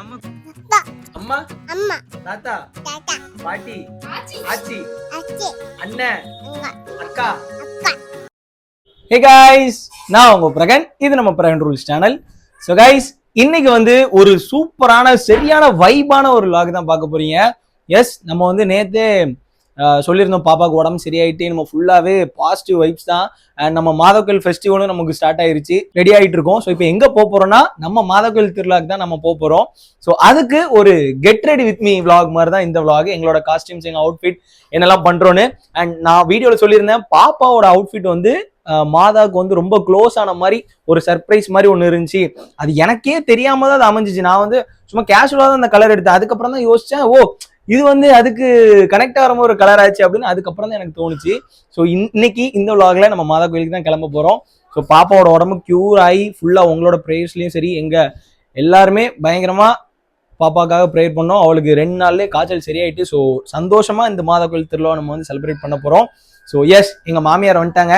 அம்மா அப்பா அம்மா அம்மா தாத்தா தாத்தா பாட்டி ஆச்சி ஆச்சி அச்சி அண்ணன் அங்க அக்கா. அக்கா ஹே காய்ஸ், நான் உங்க பிரகன். இது நம்ம Brihan rules channel. So guys, இன்னைக்கு வந்து ஒரு சூப்பரான சரியான வைபான ஒரு வ்ளாக் தான் பார்க்க போறீங்க. எஸ், நம்ம வந்து நேத்தே சொல்லியிருந்தோம் பாப்பாவுக்கு உடம்பு சரியாயிட்டு நம்ம ஃபுல்லாவே பாசிட்டிவ் வைப்ஸ் தான். அண்ட் நம்ம மாதக்கோயில் ஃபெஸ்டிவலும் நமக்கு ஸ்டார்ட் ஆயிருச்சு, ரெடி ஆயிட்டு இருக்கோம். ஸோ இப்போ எங்க போக போறோம்னா நம்ம மாதக்கோயில் திருவிழாக்கு தான் நம்ம போக போறோம். ஸோ அதுக்கு ஒரு get ready with me vlog மாதிரி தான் இந்த vlog. எங்களோட காஸ்டியூம்ஸ், எங்க அவுட்ஃபிட் என்னெல்லாம் பண்றோன்னு. அண்ட் நான் வீடியோல சொல்லியிருந்தேன் பாப்பாவோட அவுட்ஃபிட் வந்து மாதாவுக்கு வந்து ரொம்ப க்ளோஸ் ஆன மாதிரி ஒரு சர்ப்ரைஸ் மாதிரி ஒன்று இருந்துச்சு. அது எனக்கே தெரியாம தான் அது அமைஞ்சிச்சு. நான் வந்து சும்மா கேஷுவலாக தான் அந்த கலர் எடுத்தேன். அதுக்கப்புறம் தான் யோசிச்சேன், ஓ இது வந்து அதுக்கு கனெக்ட் ஆகிற மாதிரி ஒரு கலர் ஆச்சு அப்படின்னு. அதுக்கப்புறம் தான் எனக்கு தோணுச்சு. ஸோ இன்னைக்கு இந்த vlogல நம்ம மாதா கோயிலுக்கு தான் கிளம்ப போறோம். ஸோ பாப்பாவோட உடம்பு கியூர் ஆகி ஃபுல்லா உங்களோட ப்ரேயர்ஸ்லயும் சரி, எங்க எல்லாருமே பயங்கரமா பாப்பாக்காக ப்ரேயர் பண்ணோம். அவளுக்கு 2 நாள்லயே காய்ச்சல் சரியாயிட்டு. ஸோ சந்தோஷமா இந்த மாதா கோயில் திருவிழா நம்ம வந்து செலிப்ரேட் பண்ண போறோம். ஸோ எஸ், எங்க மாமியார் வந்துட்டாங்க.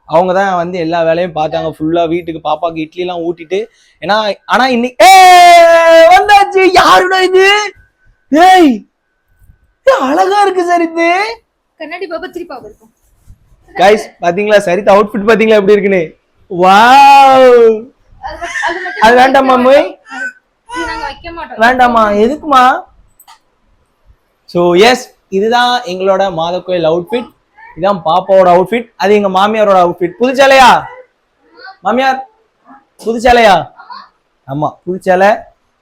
அவங்க தான் வந்து எல்லா வேலையும் பார்த்தாங்க ஃபுல்லா. வீட்டுக்கு பாப்பாக்கு இட்லி எல்லாம் ஊட்டிட்டு, ஏன்னா ஆனா இன்னைக்கு வந்தாச்சு. யாருடா இது? ஏய், அழகா இருக்கு சரித்து. கண்ணாடி பாபா திருப்பி இருக்கும். கைஸ் பாத்தீங்களா சரித்து அவுட்ஃபிட் பாத்தீங்களா எப்படி இருக்குன்னு? வாவ். அது வேண்டாமா மோய்? நாங்க வைக்க மாட்டோம். வேண்டாமா? எதுக்குமா? ஸோ எஸ், இதுதான் எங்களோட மாதக்கோயில் அவுட்ஃபிட். இதான் பாப்பாவோட அவுட்ஃபிட். அது எங்க மாமியாரோட அவுட்ஃபிட். புதுச்சேலையா மாமியார்? புதுச்சேலையா? ஆமா, புதுச்சேலை.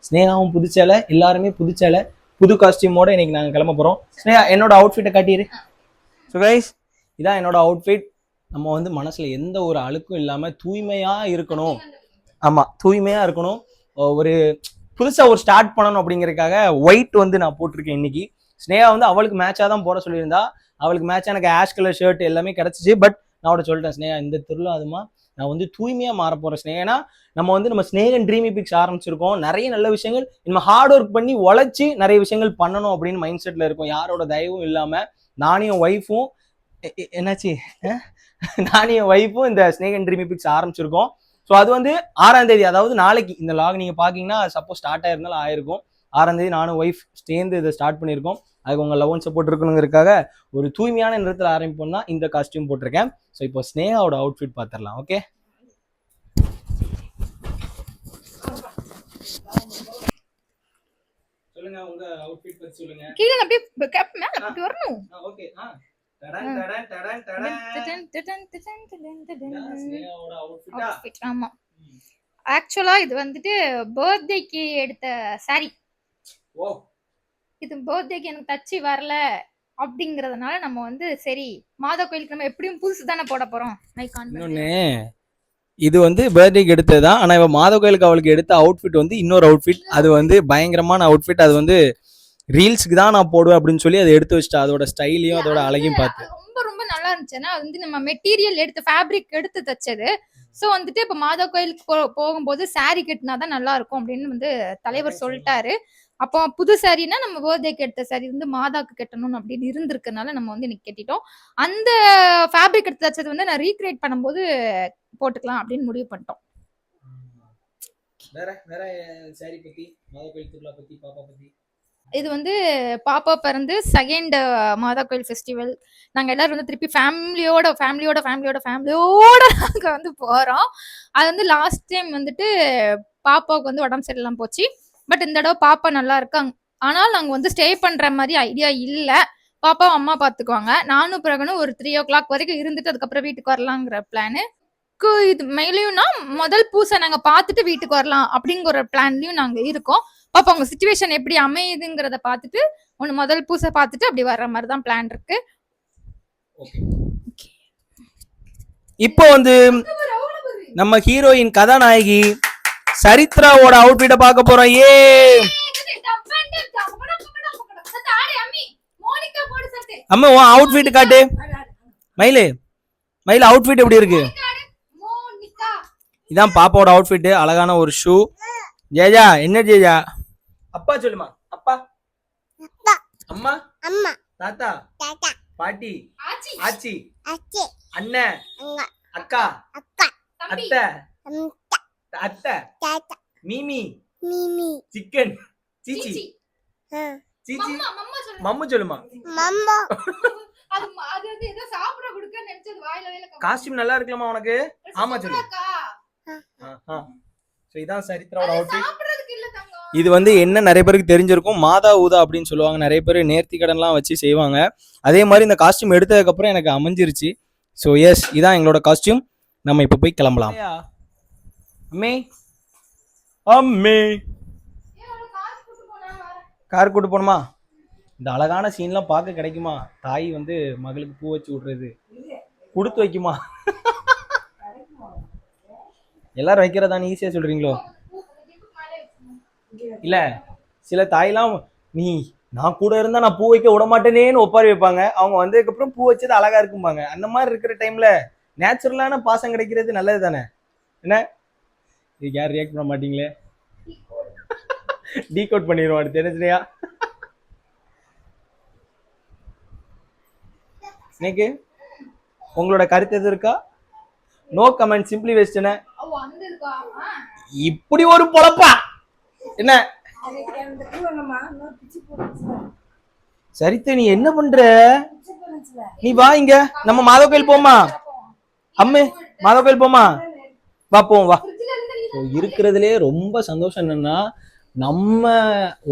ஸ்னேகாவும் புதுச்சேலை, எல்லாருமே புதுச்சேலை, புது காஸ்டியூமோட இன்னைக்கு நாங்கள் கிளம்ப போறோம். ஸ்னேகா, என்னோட அவுட்ஃபிட்டை காட்டிடு. ஸோ கைஸ், இதான் என்னோட அவுட்ஃபிட். நம்ம வந்து மனசுல எந்த ஒரு அழுக்கும் இல்லாம தூய்மையா இருக்கணும். ஆமா, தூய்மையா இருக்கணும். ஒரு புதுசா ஒரு ஸ்டார்ட் பண்ணணும் அப்படிங்கறதுக்காக ஒயிட் வந்து நான் போட்டிருக்கேன் இன்னைக்கு. ஸ்னேகா வந்து அவளுக்கு மேட்சா தான் போட சொல்லியிருந்தா. அவளுக்கு மேட்சா எனக்கு ஆஷ் கலர் ஷர்ட் எல்லாமே கிடைச்சிச்சு. பட் நான் அவட சொல்லிட்டேன், ஸ்னேகா இந்த திருவிழா அதுமா நான் வந்து தூய்மையா மாற போறேன் ஸ்னேகா. நம்ம ஸ்னேகன் ட்ரீமி பிக்ஸ் ஆரம்பிச்சிருக்கோம். நிறைய நல்ல விஷயங்கள் நம்ம ஹார்ட் ஒர்க் பண்ணி உழைச்சி நிறைய விஷயங்கள் பண்ணணும் அப்படின்னு மைண்ட் செட்ல இருக்கும். யாரோட தயவும் இல்லாம நானும் என் ஒய்ஃபும் என்னாச்சு நானும் என் ஒய்ஃபும் இந்த ஸ்னேகன் ட்ரீமி பிக்ஸ் ஆரம்பிச்சிருக்கோம். ஸோ அது வந்து 6ஆம் தேதி, அதாவது நாளைக்கு இந்த லாக் நீங்க பாத்தீங்கன்னா சப்போஸ் ஸ்டார்ட் ஆயிருந்தாலும் ஆயிருக்கும். 6ஆம் தேதி நானும் ஒய்ஃப் சேர்ந்து இதை ஸ்டார்ட் பண்ணியிருக்கோம். அதுக்கு உங்க லவ் அண்ட் சப்போர்ட் இருக்கணுங்கிறதுக்காக ஒரு தூய்மையான நிறத்தில் ஆரம்பிப்போம்னா இந்த காஸ்டியூம் போட்டிருக்கேன். ஸோ இப்போ ஸ்னேகாவோட அவுட்ஃபிட் பார்த்துடலாம். ஓகே, சொல்லுங்க உங்க அவுட்ஃபிட் பத்தி சொல்லுங்க. கீழ அப்படியே கேப் மேல அப்படி வரணும். ஓகே. டடன் டடன் டடன் டடன். ஸ்னேகாவோட அவுட்ஃபிட்டா? அவுட்ஃபிட் ஆமா. ஆக்சுவலா இது வந்துட்டு பர்த்டேக்கு எடுத்த சாரி. ஓ, இது பர்த்டேக்கு எனக்கு தச்சு வரல அப்படிங்கறதுனால நம்ம வந்து சரி மாதா கோயிலுக்கு நம்ம எப்படியும் புதுசு தானே போட போறோம். இன்னொன்னு, இது வந்து பர்த்டேக்கு எடுத்தது தான். ஆனா இவ மாதா கோயிலுக்கு அவளுக்கு எடுத்த அவுட்ஃபிட் வந்து இன்னொரு அவுட்ஃபிட். அது வந்து பயங்கரமான அவுட்ஃபிட். அது வந்து ரீல்ஸ்க்கு தான் நான் போடுவேன் அப்படின்னு சொல்லி அதை எடுத்து வச்சுட்டா. அதோட ஸ்டைலையும் அதோட அழகையும் பார்த்து ரொம்ப ரொம்ப நல்லா இருந்துச்சுன்னா அது வந்து நம்ம மெட்டீரியல் எடுத்து ஃபேப்ரிக் எடுத்து தச்சது. ஸோ வந்துட்டு இப்போ மாதா கோயிலுக்கு போகும்போது சாரி கட்டினாதான் நல்லா இருக்கும் அப்படின்னு வந்து தலைவர் சொல்லிட்டாரு. அப்போ புது சாரினா நம்ம பர்த்டேக்கு எடுத்த சாரி வந்து மாதாக்கு கட்டணும் அப்படின்னு இருந்திருக்கனால நம்ம வந்து இன்னைக்கு கட்டிட்டோம். அந்த ஃபேப்ரிக் எடுத்து தச்சது வந்து நான் ரீக்ரியேட் பண்ணும்போது போட்டுக்கலாம் அப்படின்னு முடிவு பண்ணிட்டோம். வேற வேற சாரி பத்தி, மாதா கோயில் திருவிழா பத்தி, பாப்பா பத்தி. இது வந்து பாப்பா பிறந்து 2nd மாதா கோயில் ஃபெஸ்டிவல். நாங்கள் எல்லாரும் வந்து திருப்பி ஃபேமிலியோட நாங்கள் வந்து போகிறோம். அது வந்து லாஸ்ட் டைம் வந்துட்டு பாப்பாவுக்கு வந்து உடம்பு சரியில்லாம போச்சு. பட் இந்த தடவை பாப்பா நல்லா இருக்காங்க. ஆனால் நாங்கள் வந்து ஸ்டே பண்ணுற மாதிரி ஐடியா இல்லை. பாப்பாவும் அம்மா பார்த்துக்குவாங்க. நானும் பிறகுனும் ஒரு 3 o'clock வரைக்கும் இருந்துட்டு அதுக்கப்புறம் வீட்டுக்கு வரலாங்கிற பிளானு. இது மேலேயும்னா முதல் பூசை நாங்கள் பார்த்துட்டு வீட்டுக்கு வரலாம் அப்படிங்கிற ஒரு பிளான்லையும் நாங்கள் இருக்கோம். பாப்பா உங்க சிச்சுவேஷன் எப்படி அமையுதுங்கிறத பார்த்துட்டு ஒன்று முதல் பூசை பார்த்துட்டு அப்படி வர்ற மாதிரி தான் பிளான் இருக்கு. இப்போ வந்து நம்ம ஹீரோயின் கதாநாயகி சரித்ராவோட அவுட்ஃபிட்ட பார்க்க போறோம். ஏ அம்மா உன் அவுட்ஃபிட் காட்டு. மயிலு அவுட்ஃபிட் எப்படி இருக்கு? இதான் பாப்பாவோட அவுட்ஃபிட். அழகான ஒரு ஷூ. ஜேஜா என்ன ஜேஜா? அப்பா சொல்லுமா. அப்பா அப்பா அம்மா அம்மா தாத்தா தாத்தா பாட்டி ஆச்சி ஆச்சி அச்சி அண்ணன் அங்க அக்கா அக்கா தம்பி அத்தை அம்மா அத்தை தாத்தா மீமி மிமி சிக்கன் சீச்சி சீச்சி. சீச்சி மம்மா மம்மா சொல்லு. மம்மு சொல்லுமா. அது அது வந்து ஏதோ சாப்பிட கொடுக்க நினைச்சது வாயில காஸ்டியூம் நல்லா இருக்கலாமா உனக்கு? ஆமா சொல்லு. சோ இதான் சரித்ராவோட அவுட்ஃபிட். சாப்பிடுறதுக்கு இல்ல தங்கம். இது வந்து என்ன நிறைய பேருக்கு தெரிஞ்சிருக்கும், மாதா ஊதா அப்படின்னு சொல்லுவாங்க. நிறைய பேர் நேர்த்தி கடன்லாம் வச்சு செய்வாங்க. அதே மாதிரி இந்த காஸ்டியூம் எடுத்ததுக்கு அப்புறம் எனக்கு அமைஞ்சிருச்சு. ஸோ எஸ், இதான் எங்களோட காஸ்டியூம். நம்ம இப்போ போய் கிளம்பலாம். அம்மே அம்மே கார் கூட்டு போகணுமா? இந்த அழகான சீன்லாம் பார்க்க கிடைக்குமா? தாய் வந்து மகளுக்கு பூ வச்சு விடுறது கொடுத்து வைக்குமா? எல்லாரும் வைக்கிறதான்னு ஈஸியா சொல்றீங்களோ? இல்ல சில தாய்லாம் நீ நான் கூட இருந்தா நான் பூ வைக்க விட மாட்டேனேன்னு ஒப்பாரி வைப்பாங்க. அவங்க வந்ததுக்கு அப்புறம் பூ வச்சது அழகா இருக்கும்பாங்க. அந்த மாதிரி இருக்கிற டைம்ல நேச்சுரலான பாசம் கிடைக்கிறது நல்லது தானே? என்ன இதுக்கு யாரும் ரியாக்ட் பண்ண மாட்டீங்களே? டீகோட் பண்ணிடுவான் தெரிஞ்சுலையா? ஸ்னேக்கு உங்களோட கருத்து எது இருக்கா? நோ கமெண்ட், சிம்பிளி வெஸ்ட்னே. இப்படி ஒரு பொழப்பா என்ன? சரித்த நீ என்ன பண்ற? நீ வா இங்க, நம்ம மாதவ கோயில் போமா? அம்மே மாதவ கோயில் போமா? வா போவோம் வா. இருக்கிறதுலே ரொம்ப சந்தோஷம் என்னன்னா, நம்ம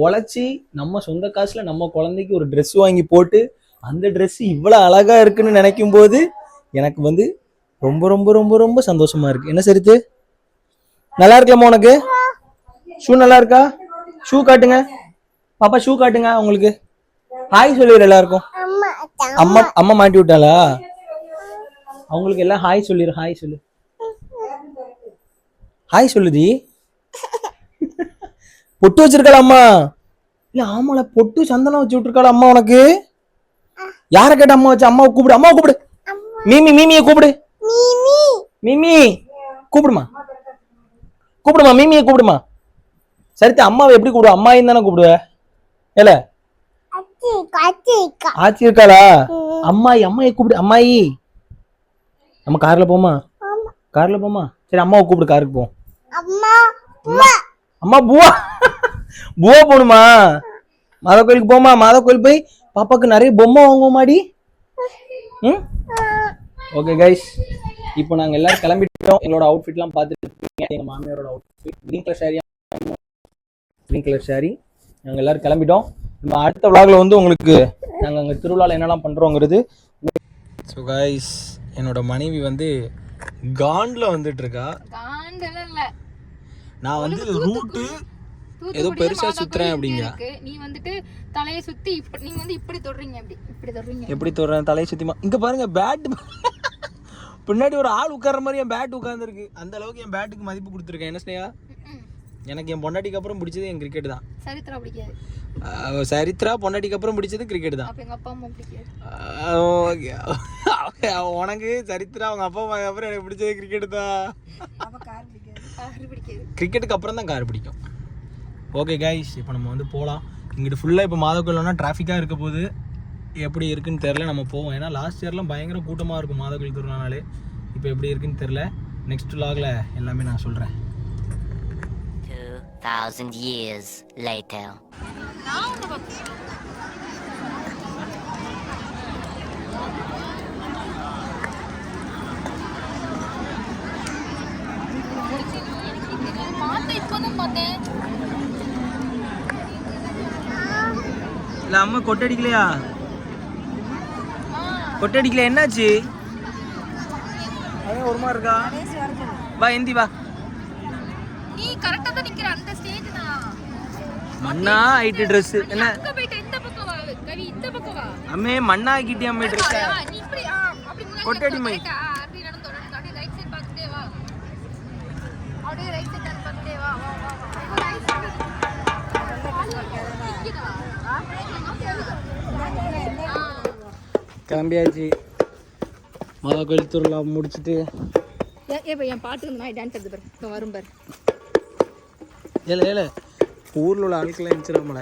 உழைச்சி நம்ம சொந்த காசுல நம்ம குழந்தைக்கு ஒரு ட்ரெஸ் வாங்கி போட்டு அந்த ட்ரெஸ் இவ்வளவு அழகா இருக்குன்னு நினைக்கும் போது எனக்கு வந்து ரொம்ப ரொம்ப ரொம்ப ரொம்ப சந்தோஷமா இருக்கு. என்ன சரித்து, நல்லா இருக்கலாமா உனக்கு? ஷூ நல்லா இருக்கா? ஷூ காட்டுங்க பாப்பா, ஷூ காட்டுங்க. உங்களுக்கு ஹாய் சொல்லிடு எல்லாருக்கும். அம்மா அம்மா மாட்டி விட்டாளா? அவங்களுக்கு எல்லாம் ஹாய் சொல்லிடு. ஹாய் சொல்லு, ஹாய் சொல்லுதி. பொட்டு வச்சிருக்காளா அம்மா? இல்ல ஆமால, பொட்டு சந்தனம் வச்சு விட்டுருக்காளா அம்மா உனக்கு? யார கேட்ட அம்மா வச்சு? அம்மாவை கூப்பிடு, அம்மாவை கூப்பிடு. மீமி மீமியை கூப்பிடு. மீமி கூப்பிடுமா, கூப்பிடுமா, மீமியை கூப்பிடுமா. சரித்த அம்மாவை எப்படி கூப்பிடுவ? அம்மாயின்னு தானே கூப்பிடுவ? இல்ல ஆச்சி இருக்காளா? அம்மாயி, அம்மாயை கூப்பிடு. அம்மாயி நம்ம கார்ல போமா? கார்ல போமா? சரி அம்மாவை கூப்பிடு, காருக்கு போவோம். அம்மா பூவா பூவா போகணுமா? மாதா கோயிலுக்கு போமா? மாதா கோயில் போய் பாப்பாக்கு நிறைய பொம்மை வாங்குவோமாடி. ஓகே கைஸ், இப்போ நாங்கள் எல்லாரும் கிளம்பிட்டோம். எங்களோட அவுட்ஃபிட்லாம் பார்த்துட்டு இருக்கீங்க. எங்கள் மாமியாரோட outfit green colour sari, green colour sari. நாங்கள் எல்லாரும் கிளம்பிட்டோம். நம்ம அடுத்த vlogல வந்து உங்களுக்கு நாங்கள் அங்கே திருவிழாவில் என்னெல்லாம் பண்ணுறோங்கிறது. ஸோ கைஸ், என்னோட மனைவி வந்து காண்டில் வந்துட்டு இருக்கா. நான் வந்து ரூட்டு ஏதோ பெருசா சுத்துறேன் அப்படிங்க. நீ வந்துட்டு தலையை சுத்தி நீங்க வந்து இப்படி தொடுறீங்க. இப்படி தொடுறீங்க. எப்படி தொடுறேன்? தலையை சுத்திமா. இங்க பாருங்க, பேட் பின்னாடி ஒரு ஆள் உட்கார்ற மாதிரி என் பேட் உட்கார்ந்துருக்கு. அந்த அளவுக்கு என் பேட்டுக்கு மதிப்பு கொடுத்துருக்கேன். என்ன ஸ்னேகா? எனக்கு என் பொண்டாட்டிக்கு அப்புறம் பிடிச்சது என் கிரிக்கெட் தான். சரித்ரா பிடிக்காது. சரித்ரா பொண்டாட்டிக்கு அப்புறம் பிடிச்சது கிரிக்கெட் தான். எங்க அப்பா அம்மா பிடிக்காது. ஓகே, உனக்கு சரித்ரா அவங்க அப்பா அம்மா அப்புறம் எனக்கு பிடிச்சது கிரிக்கெட் தான். கிரிக்கெட்டுக்கு அப்புறம் தான் கார் பிடிக்கும். ஓகே கைஸ், இப்போ நம்ம வந்து போகலாம். இங்கிட்டு ஃபுல்லாக இப்போ மாதவக்கோயில்னா டிராஃபிக்காக இருக்க போது எப்படி இருக்குன்னு தெரில. நம்ம போவோம். ஏன்னா லாஸ்ட் இயர்லாம் பயங்கர கூட்டமாக இருக்கும் மாதவக்கோயில் திருநாளே. இப்போ எப்படி இருக்குன்னு தெரில. நெக்ஸ்ட் vlogல எல்லாமே நான் சொல்கிறேன். 2000 years later. இல்லை அம்மா கொட்டடிக்கலையா? கொட்டடிக்கல, என்னாச்சு? அவன் ஒரு மாதிரி இருக்கா. வா எந்தி வா. நீ கரெக்ட்டா தான் நிக்கிற. அந்த ஸ்டேஜ் தான் மண்ணா ஐட்டு Dress என்ன? அங்க போய்ட்டு இந்த பக்கம் வா கவி, இந்த பக்கம் வா. அம்மே மண்ணா ஆக்கிட்டியா அம்மே Dress? நீ இப்படி அப்படி முன்னாடி கொட்டடி மை. அப்படி நடந்து அப்படியே ரைட் சைடு பார்த்துட்டே வா. அப்படியே ரைட் சைடு பார்த்துட்டே வா. வா வா கிளம்பியாச்சு. மாதவக்கோயில் திருவிழா முடிச்சுட்டு என் பாட்டு நான் டான்ஸ் எடுத்து பாரு. இப்போ வரும் பாரு. ஏல ஊரில் உள்ள ஆட்கள்லாம் இருந்துச்சுடாமல.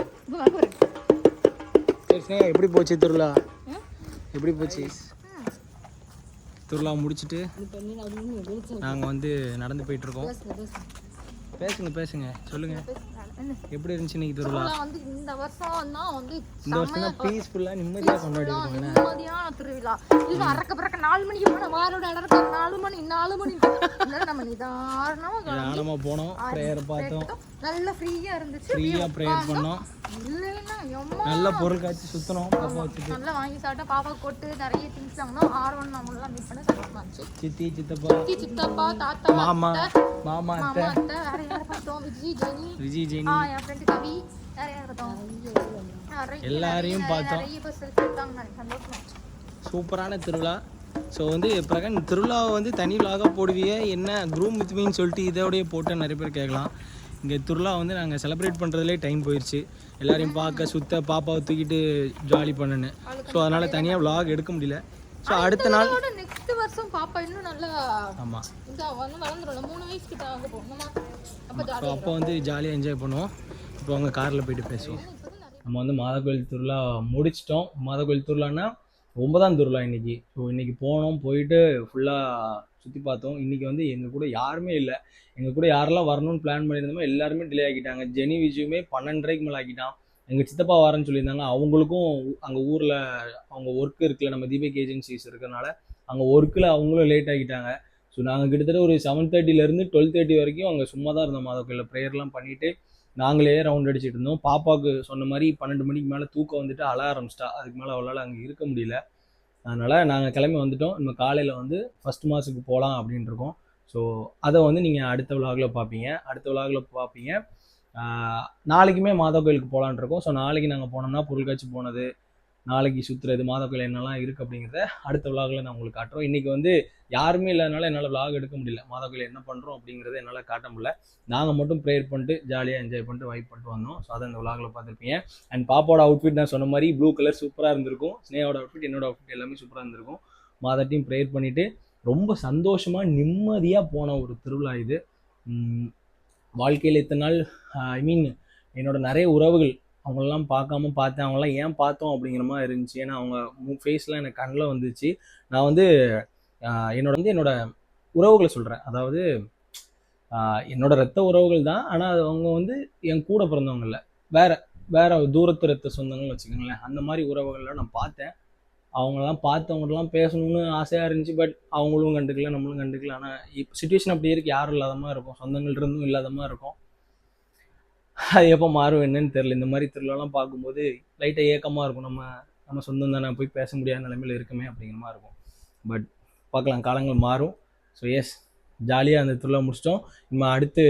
சரி, எப்படி போச்சு திருவிழா? எப்படி போச்சு திருவிழா முடிச்சுட்டு நாங்கள் வந்து நடந்து போயிட்டுருக்கோம். பேசுங்க சொல்லுங்கள். எப்படி இருந்துச்சு இன்னைக்கு திருவிழா? வந்து இந்த வருஷம் தான் வந்து இந்த வருஷம் தான் பீஸ்ஃபுல்லா நிம்மதியா கொண்டாடிருக்கோம். நிம்மதியான திருவிழா. இது அரக்க பறக்க 4 மணிக்கு போன வாரோட இடருக்கு 4 மணி நம்ம நிதானமா போனோம், பிரேயர் பார்த்தோம், நல்ல ஃப்ரீயா இருந்துச்சு. ஃப்ரீயா பிரேயர் பண்ணோம், நல்ல பொருள் காட்சி சுத்தணும், பாப்பா வச்சுட்டு நல்லா வாங்கி சாப்பிட்டா. பாப்பா கொட்டு நிறைய திங்ஸ் வாங்கணும். R1 நம்மளெல்லாம் மீட் பண்ண சந்தோஷமா இருந்துச்சு. சித்தி சித்தப்பா தாத்தா மாமா அத்தை வேற யாரை பார்த்தோம்? விஜய் ஜெனி என் ஃப்ரெண்டு கவி வேற யாரை பார்த்தோம்? எல்லாரையும் பார்த்தோம். நிறைய பேர் செல்ஃபி எடுத்தாங்க. சந்தோஷமா இருந்துச்சு. சூப்பரான திருவிழா. ஸோ வந்து பிரகன் திருவிழாவை வந்து தனி விலாகாக போடுவியே என்ன க்ரூம் வித் மீன்னு சொல்லிட்டு இதோடய போட்டு நிறைய பேர் கேட்கலாம். இங்கே திருவிழா வந்து நாங்கள் செலிப்ரேட் பண்ணுறதுலே டைம் போயிடுச்சு. எல்லாரையும் பார்க்க சுத்த பாப்பாவை தூக்கிட்டு ஜாலி பண்ணுன்னு. ஸோ அதனால் தனியாக விலாக் எடுக்க முடியல. ஸோ அடுத்த நாள் நெக்ஸ்ட் வருஷம் பாப்பா இன்னும் நல்லா ஆமாம் வளர்ந்துடும். 3 வயசு கிட்ட ஆக போகணுமா? ஸோ அப்போ வந்து ஜாலியாக என்ஜாய் பண்ணுவோம். இப்போ அவங்க காரில் போயிட்டு பேசுவோம். நம்ம வந்து மாதக்கோயில் திருவிழா முடிச்சிட்டோம். மாதக்கோயில் திருவிழான்னா 9ஆம் திருவிழா இன்றைக்கி. ஸோ இன்றைக்கி போனோம், போயிட்டு ஃபுல்லாக சுற்றி பார்த்தோம். இன்றைக்கி வந்து எங்கள் கூட யாருமே இல்லை. எங்கள் கூட யாரெல்லாம் வரணும்னு பிளான் பண்ணியிருந்தோமோ எல்லாருமே டிலே ஆக்கிட்டாங்க. ஜெனி விஜயுமே 12:30க்கு மேலே ஆக்கிட்டான். எங்கள் சித்தப்பா வரேன்னு சொல்லியிருந்தாங்க. அவங்களுக்கும் அங்கே ஊரில் அவங்க ஒர்க் இருக்குல்ல, நம்ம தீபக் ஏஜென்சிஸ் இருக்கிறனால அங்கே ஒர்க்கில் அவங்களும் லேட் ஆகிட்டாங்க. ஸோ நாங்கள் கிட்டத்தட்ட ஒரு 7:30லேருந்து 12:30 வரைக்கும் அங்கே சும்மா தான் இருந்தோம். மாதக்கோயிலில் ப்ரேயர்லாம் பண்ணிவிட்டு நாங்களே ரவுண்ட் அடிச்சுட்டு இருந்தோம். பாப்பாவுக்கு சொன்ன மாதிரி 12 மணிக்கு மேலே தூக்கம் வந்துட்டு அழ ஆரம்பிச்சிட்டா. அதுக்கு மேலே அவளால் அங்கே இருக்க முடியல. அதனால் நாங்கள் கிளம்பி வந்துட்டோம். நம்ம காலையில் வந்து ஃபஸ்ட் மாஸுக்கு போகலாம் அப்படின்ட்டு இருக்கோம். ஸோ அதை வந்து நீங்கள் அடுத்த விலாகில் பார்ப்பீங்க. நாளைக்குமே மாதக்கோயிலுக்கு போகலான் இருக்கோம். ஸோ நாளைக்கு நாங்கள் போனோம்னா பொருள்காட்சி போனது, நாளைக்கு சுற்றுறது, மாதக்கோயில் என்னெல்லாம் இருக்குது அப்படிங்கிறத அடுத்த விலாகில் நான் உங்களுக்கு காட்டுறோம். இன்றைக்கி வந்து யாருமே இல்லாதனால என்னால் விலாக் எடுக்க முடியல. மாதக்கோயில் என்ன பண்ணுறோம் அப்படிங்கிறத என்னால் காட்ட முடியல. நாங்கள் மட்டும் ப்ரேயர் பண்ணிட்டு ஜாலியாக என்ஜாய் பண்ணிட்டு வைப் பண்ணிட்டு வந்தோம். ஸோ அதை இந்த விலாகில் பார்த்துருப்பீங்க. அண்ட் பாப்பாவோட அவுட்ஃபிட் நான் சொன்ன மாதிரி ப்ளூ கலர் சூப்பராக இருந்திருக்கும். ஸ்னேயோட அவுட்ஃபிட், என்னோட அவுட்ஃபிட் எல்லாமே சூப்பராக இருந்திருக்கும். மாதத்தையும் ப்ரேயர் பண்ணிவிட்டு ரொம்ப சந்தோஷமாக நிம்மதியாக போன ஒரு திருவிழா இது. வாழ்க்கையில் இத்தனை நாள் என்னோட நிறைய உறவுகள் அவங்களெல்லாம் பார்க்காம பார்த்தேன். அவங்களாம் ஏன் பார்த்தோம் அப்படிங்கிற மாதிரி இருந்துச்சு. ஏன்னா அவங்க ஃபேஸ்லாம் எனக்கு கண்ணில் வந்துச்சு. நான் வந்து என்னோட உறவுகளை சொல்கிறேன். அதாவது என்னோட ரத்த உறவுகள் தான், ஆனால் அவங்க வந்து என் கூட பிறந்தவங்க இல்லை, வேற தூரத்து ரத்த சொந்தங்கள்னு வச்சுக்கோங்களேன். அந்த மாதிரி உறவுகள்லாம் நான் பார்த்தேன். அவங்களெல்லாம் பார்த்தவங்கலாம் பேசணும்னு ஆசையாக இருந்துச்சு. பட் அவங்களும் கண்டுக்கல, நம்மளும் கண்டுக்கல. ஆனால் இப்போ சுச்சுவேஷன் அப்படி இருக்குது. யாரும் இல்லாத மாதிரி இருக்கும், சொந்தங்கள் இருந்தும் இல்லாத மாதிரி இருக்கும். அது எப்போ மாறும் என்னன்னு தெரியல. இந்த மாதிரி திருவிழாலாம் பார்க்கும்போது லைட்டாக ஏக்கமாக இருக்கும். நம்ம சொந்தம் தானே, போய் பேச முடியாத நிலைமையில் இருக்குமே அப்படிங்கிற மாதிரி இருக்கும். பட் பார்க்கலாம், காலங்கள் மாறும். ஸோ எஸ், ஜாலியாக அந்த திருவிழா முடிச்சிட்டோம். நம்ம அடுத்து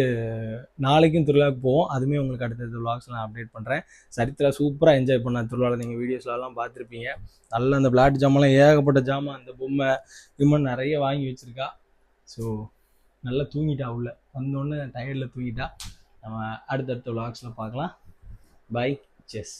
நாளைக்கும் திருவிழாவுக்கு போவோம். அதுவுமே உங்களுக்கு அடுத்த விளாக்ஸ்லாம் நான் அப்டேட் பண்ணுறேன். சரித்திரா சூப்பராக என்ஜாய் பண்ண திருவிழாவில் நீங்கள் வீடியோஸ்லாம் பார்த்துருப்பீங்க. நல்ல அந்த விளையாட்டு ஜாமான்லாம் ஏகப்பட்ட ஜாமான், அந்த பொம்மை விமன் நிறைய வாங்கி வச்சுருக்கா. ஸோ நல்லா தூங்கிட்டா, உள்ள வந்தோடனே டயர்டில் தூங்கிட்டா. நம்ம அடுத்தடுத்த விளாக்ஸில் பார்க்கலாம். Bye, chess.